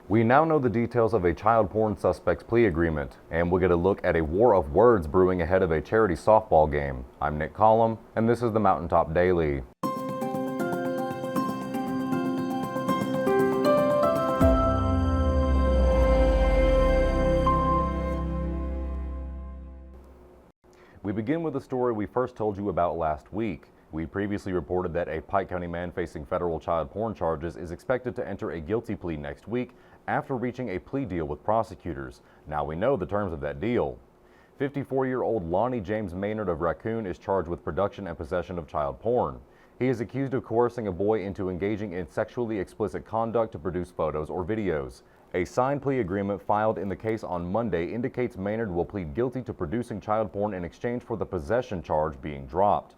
We now know the details of a child porn suspect's plea agreement, and we'll get a look at a war of words brewing ahead of a charity softball game. I'm Nick Collum, and this is the Mountaintop Daily. We begin with a story we first told you about last week. We previously reported that a Pike County man facing federal child porn charges is expected to enter a guilty plea next week after reaching a plea deal with prosecutors. Now we know the terms of that deal. 54-year-old Lonnie James Maynard of Raccoon is charged with production and possession of child porn. He is accused of coercing a boy into engaging in sexually explicit conduct to produce photos or videos. A signed plea agreement filed in the case on Monday indicates Maynard will plead guilty to producing child porn in exchange for the possession charge being dropped.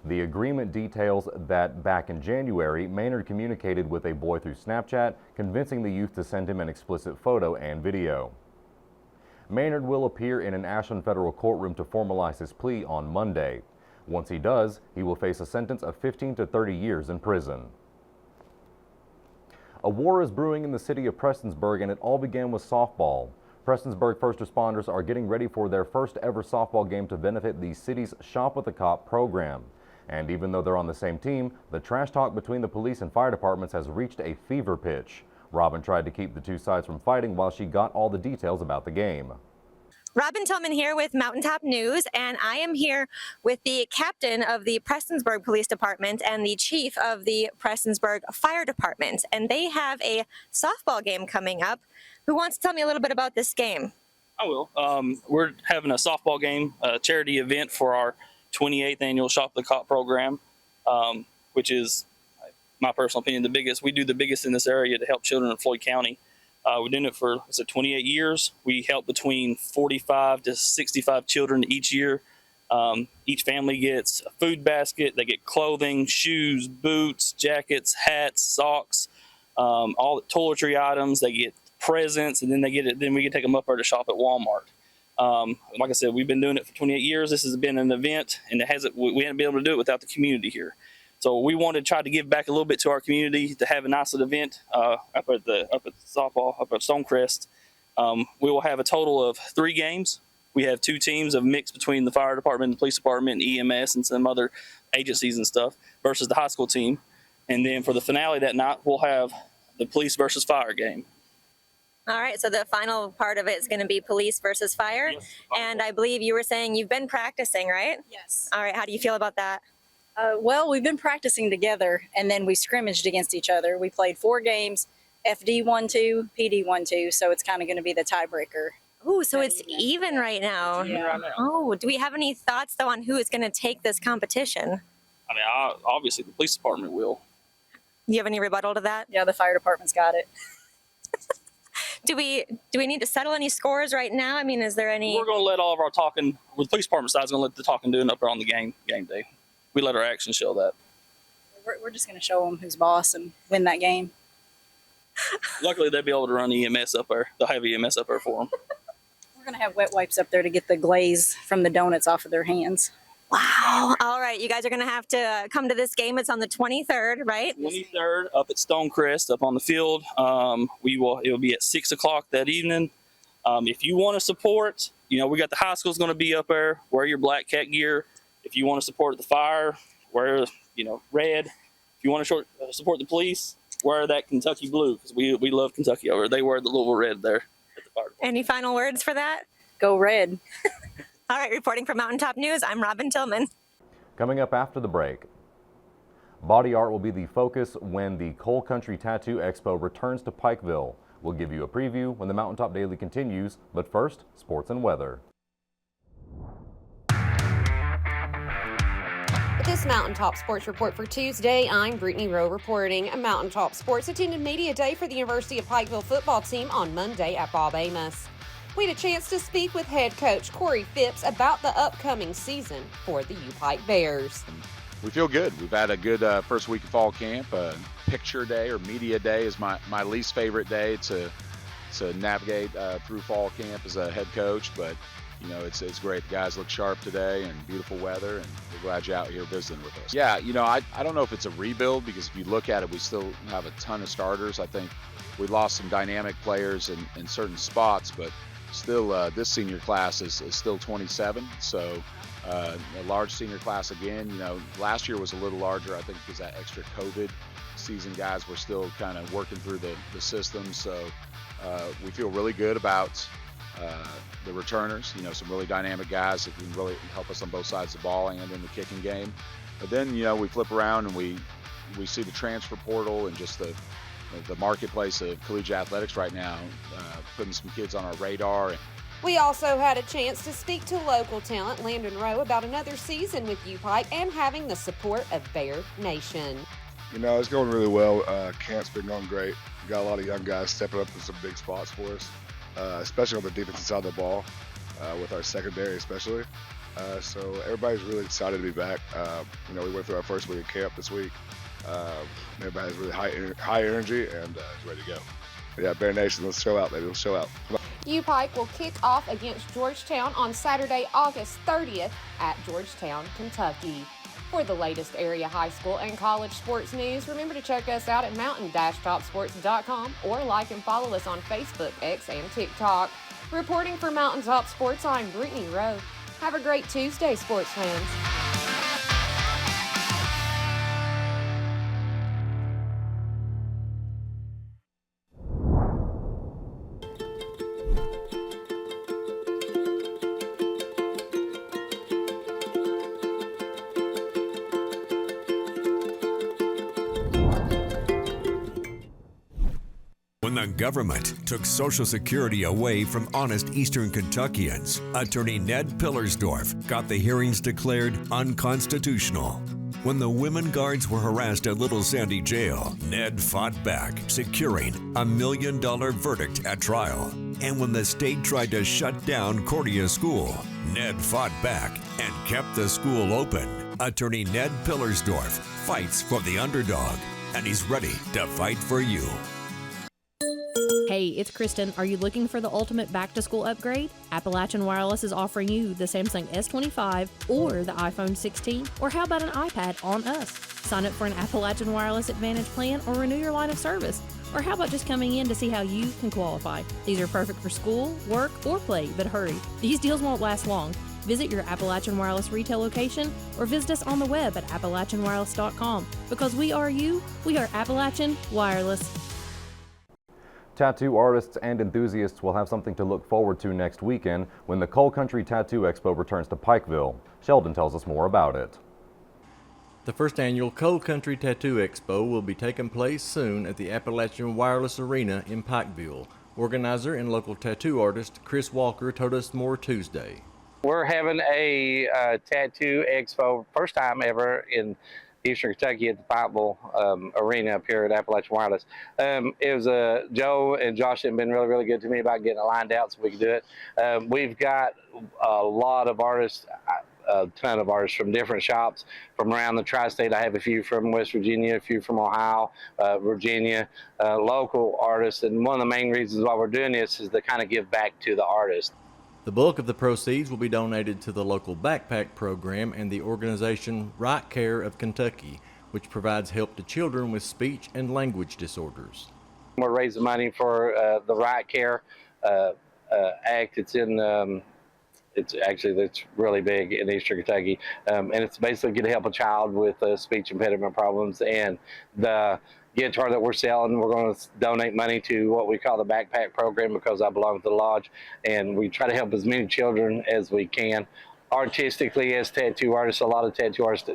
The agreement details that back in January, Maynard communicated with a boy through Snapchat, convincing the youth to send him an explicit photo and video. Maynard will appear in an Ashland federal courtroom to formalize his plea on Monday. Once he does, he will face a sentence of 15 to 30 years in prison. A war is brewing in the city of Prestonsburg, and it all began with softball. Prestonsburg first responders are getting ready for their first ever softball game to benefit the city's Shop with a Cop program. And even though they're on the same team, the trash talk between the police and fire departments has reached a fever pitch. Robin tried to keep the two sides from fighting while she got all the details about the game. Robin Tillman here with Mountaintop News, and I am here with the captain of the Prestonsburg Police Department and the chief of the Prestonsburg Fire Department, and they have a softball game coming up. Who wants to tell me a little bit about this game? I will. We're having a softball game, a charity event for our 28th annual Shop the Cop program, which is, my personal opinion, the biggest. We do the biggest in this area to help children in Floyd County. We're doing it for 28 years. We help between 45 to 65 children each year. Each family gets a food basket. They get clothing, shoes, boots, jackets, hats, socks, all the toiletry items. They get presents, and then we get to take them up there to shop at Walmart. Like I said, we've been doing it for 28 years. This has been an event, and we haven't been able to do it without the community here. So we wanted to try to give back a little bit to our community to have a nice little event up at softball up at Stonecrest. We will have a total of 3 games. We have 2 teams of mix between the fire department, the police department, and EMS, and some other agencies and stuff versus the high school team. And then for the finale that night, we'll have the police versus fire game. All right, so the final part of it is going to be police versus fire. Yes. And I believe you were saying you've been practicing, right? Yes. All right, how do you feel about that? Well, we've been practicing together, and then we scrimmaged against each other. We played 4 games, FD 1-2, PD 1-2, so it's kind of going to be the tiebreaker. Ooh, so it's even right now. Even right now. Oh, do we have any thoughts, though, on who is going to take this competition? I mean, obviously the police department will. Do you have any rebuttal to that? Yeah, the fire department's got it. Do we need to settle any scores right now? I mean, is there any? We're going to let all of our talking, with the police department side, is going to let the talking do it up there on the game day. We let our actions show that. We're just going to show them who's boss and win that game. Luckily, they'll be able to run EMS up there. They'll have EMS up there for them. We're going to have wet wipes up there to get the glaze from the donuts off of their hands. Wow. All right, you guys are going to have to come to this game. It's on the 23rd, right? 23rd up at Stonecrest up on the field. It will be at 6 o'clock that evening. If you want to support, we got the high school's going to be up there. Wear your black cat gear. If you want to support the fire, wear red. If you want to support the police, wear that Kentucky blue, because we love Kentucky over there. They wear the Louisville red there at the fire. Any final words for that? Go red. All right, reporting for Mountaintop News, I'm Robin Tillman. Coming up after the break, body art will be the focus when the Coal Country Tattoo Expo returns to Pikeville. We'll give you a preview when the Mountaintop Daily continues, but first, sports and weather. With this Mountaintop Sports Report for Tuesday, I'm Brittany Rowe reporting. Mountaintop Sports attended Media Day for the University of Pikeville football team on Monday at Bob Amos. We had a chance to speak with head coach Corey Phipps about the upcoming season for the U-Pike Bears. We feel good. We've had a good first week of fall camp. Picture day or media day is my least favorite day to navigate through fall camp as a head coach, but it's great. The guys look sharp today and beautiful weather, and we're glad you're out here visiting with us. Yeah, I don't know if it's a rebuild, because if you look at it, we still have a ton of starters. I think we lost some dynamic players in certain spots, but still this senior class is still 27. So a large senior class again. You know, last year was a little larger, I think, because that extra COVID season guys were still kind of working through the system. So we feel really good about the returners. You know, some really dynamic guys that can really help us on both sides of the ball and in the kicking game. But then, you know, we flip around and we see the transfer portal and just the marketplace of collegiate athletics right now, putting some kids on our radar. We also had a chance to speak to local talent Landon Rowe about another season with UPike and having the support of Bear Nation. You know, it's going really well. Camp's been going great. We got a lot of young guys stepping up in some big spots for us, especially on the defensive side of the ball, with our secondary especially. So everybody's really excited to be back. You know, we went through our first week of camp this week. Everybody's really high energy and is ready to go. But yeah, Bear Nation, let's show out, baby. Let's show out. UPike will kick off against Georgetown on Saturday, August 30th at Georgetown, Kentucky. For the latest area high school and college sports news, remember to check us out at mountain-topsports.com or like and follow us on Facebook, X, and TikTok. Reporting for Mountain Top Sports, I'm Brittany Rowe. Have a great Tuesday, sports fans. When the government took Social Security away from honest Eastern Kentuckians, Attorney Ned Pillersdorf got the hearings declared unconstitutional. When the women guards were harassed at Little Sandy Jail, Ned fought back, securing a $1 million verdict at trial. And when the state tried to shut down Cordia School, Ned fought back and kept the school open. Attorney Ned Pillersdorf fights for the underdog, and he's ready to fight for you. Hey, it's Kristen. Are you looking for the ultimate back-to-school upgrade? Appalachian Wireless is offering you the Samsung S25 or the iPhone 16, or how about an iPad on us? Sign up for an Appalachian Wireless Advantage plan or renew your line of service. Or how about just coming in to see how you can qualify? These are perfect for school, work, or play, but hurry. These deals won't last long. Visit your Appalachian Wireless retail location or visit us on the web at appalachianwireless.com. Because we are you, we are Appalachian Wireless. Tattoo artists and enthusiasts will have something to look forward to next weekend when the Coal Country Tattoo Expo returns to Pikeville. Sheldon tells us more about it. The first annual Coal Country Tattoo Expo will be taking place soon at the Appalachian Wireless Arena in Pikeville. Organizer and local tattoo artist Chris Walker told us more Tuesday. We're having a tattoo expo, first time ever in Eastern Kentucky at the Pikeville Arena up here at Appalachian Wireless. It was Joe and Josh have been really good to me about getting it lined out so we can do it. We've got a lot of artists, a ton of artists from different shops from around the tri-state. I have a few from West Virginia, a few from Ohio, Virginia, local artists. And one of the main reasons why we're doing this is to kind of give back to the artists. The bulk of the proceeds will be donated to the local backpack program and the organization Right Care of Kentucky, which provides help to children with speech and language disorders. We're raising money for the Right Care Act. It's in it's really big in Eastern Kentucky, and it's basically going to help a child with speech impediment problems. And the guitar that we're selling, we're going to donate money to what we call the backpack program because I belong to the lodge, and we try to help as many children as we can. Artistically, as tattoo artists, a lot of tattoo artists,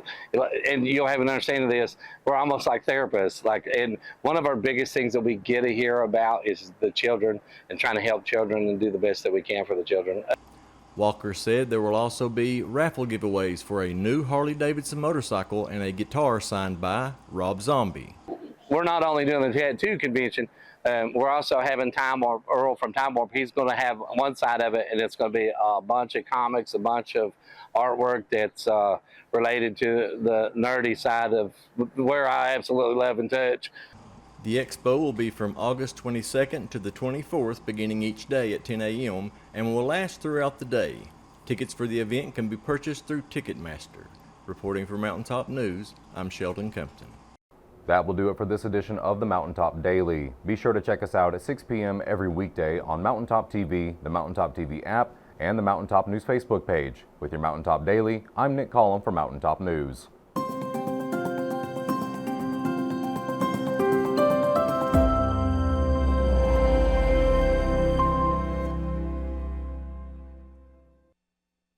and you'll have an understanding of this, we're almost like therapists. And one of our biggest things that we get to hear about is the children and trying to help children and do the best that we can for the children. Walker said there will also be raffle giveaways for a new Harley-Davidson motorcycle and a guitar signed by Rob Zombie. We're not only doing the tattoo convention, we're also having Earl from Time Warp. He's going to have one side of it, and it's going to be a bunch of comics, a bunch of artwork that's related to the nerdy side of where I absolutely love and touch. The expo will be from August 22nd to the 24th, beginning each day at 10 a.m. and will last throughout the day. Tickets for the event can be purchased through Ticketmaster. Reporting for Mountaintop News, I'm Sheldon Compton. That will do it for this edition of the Mountaintop Daily. Be sure to check us out at 6 p.m. every weekday on Mountaintop TV, the Mountaintop TV app, and the Mountaintop News Facebook page. With your Mountaintop Daily, I'm Nick Collum for Mountaintop News.